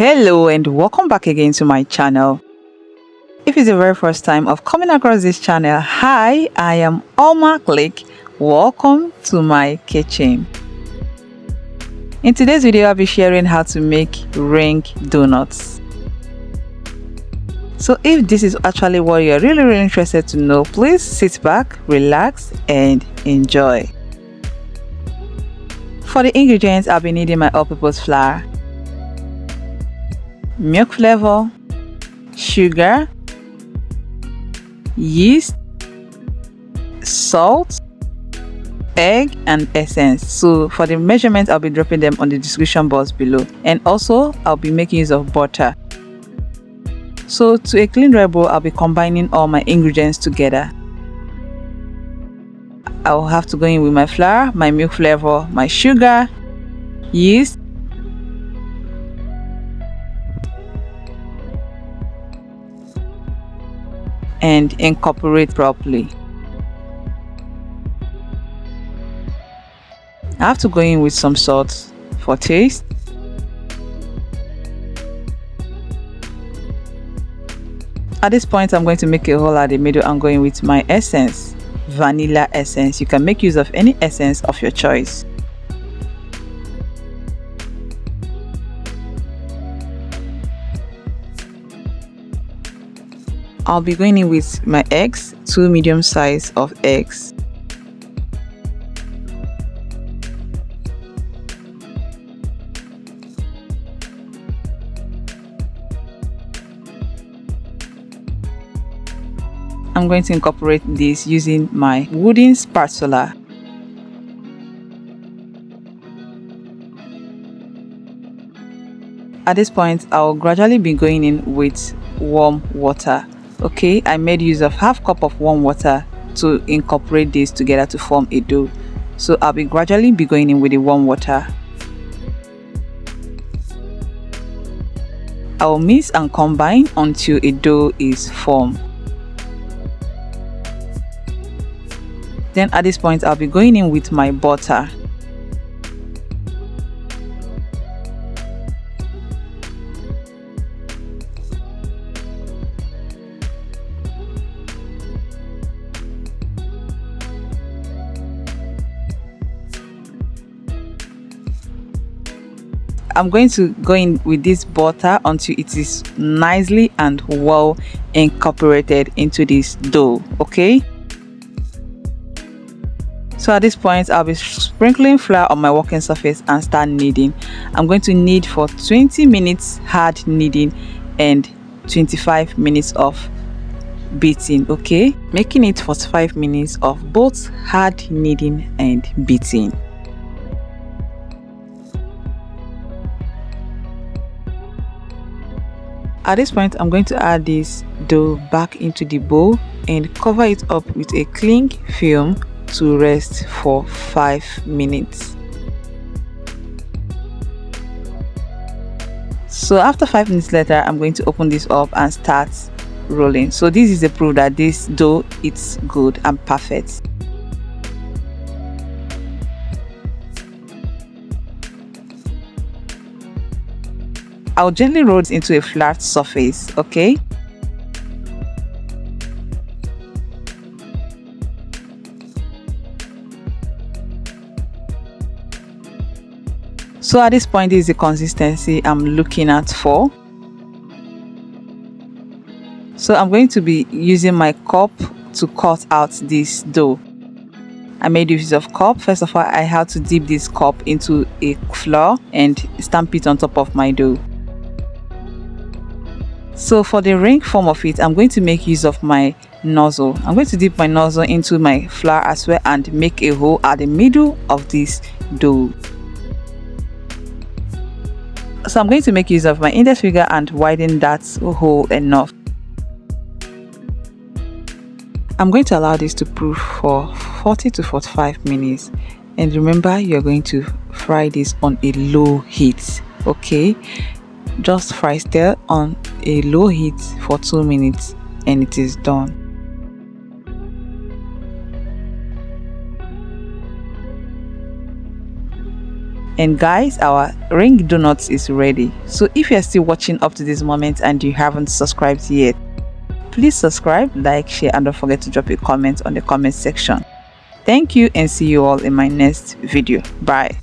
Hello and welcome back again to my channel. If it's the very first time of coming across this channel, hi, I am Alma Click. Welcome to my kitchen. In today's video, I'll be sharing how to make ring donuts. So if this is actually what you're really interested to know, please sit back, relax and enjoy. For the ingredients, I'll be needing my all-purpose flour, milk flavor, sugar, yeast, salt, egg and essence. So for the measurements, I'll be dropping them on the description box below, and also I'll be making use of butter. So to a clean dry bowl, I'll be combining all my ingredients together. I'll have to go in with my flour, my milk flavor, my sugar, yeast, and incorporate properly. I have to go in with some salt for taste. At this point, I'm going to make a hole at the middle. I'm going with my essence, vanilla essence. You can make use of any essence of your choice. I'll be going in with my eggs, 2 medium size of eggs. I'm going to incorporate this using my wooden spatula. At this point, I'll gradually be going in with warm water. Okay, I made use of half cup of warm water to incorporate this together to form a dough. So I'll be gradually going in with the warm water. I'll mix and combine until a dough is formed. Then at this point, I'll be going in with my butter. I'm going to go in with this butter until it is nicely and well incorporated into this dough. Okay, so at this point, I'll be sprinkling flour on my working surface and start kneading. I'm going to knead for 20 minutes hard kneading and 25 minutes of beating. Okay, making it 45 minutes of both hard kneading and beating. At this point, I'm going to add this dough back into the bowl and cover it up with a cling film to rest for 5 minutes. So after 5 minutes later, I'm going to open this up and start rolling. So this is a proof that this dough is good and perfect. I'll gently roll it into a flat surface. Okay, so at this point, this is the consistency I'm looking at for. So I'm going to be using my cup to cut out this dough. I made use of cup. First of all, I had to dip this cup into a flour and stamp it on top of my dough. So for the ring form of it, I'm going to make use of my nozzle. I'm going to dip my nozzle into my flour as well and make a hole at the middle of this dough. So I'm going to make use of my index finger and widen that hole enough. I'm going to allow this to proof for 40 to 45 minutes. And remember, you're going to fry this on a low heat. Okay, just fry still on a low heat for 2 minutes and it is done. And guys, our ring donuts is ready. So if you're still watching up to this moment and you haven't subscribed yet, please subscribe, like, share, and don't forget to drop a comment on the comment section. Thank you and see you all in my next video. Bye.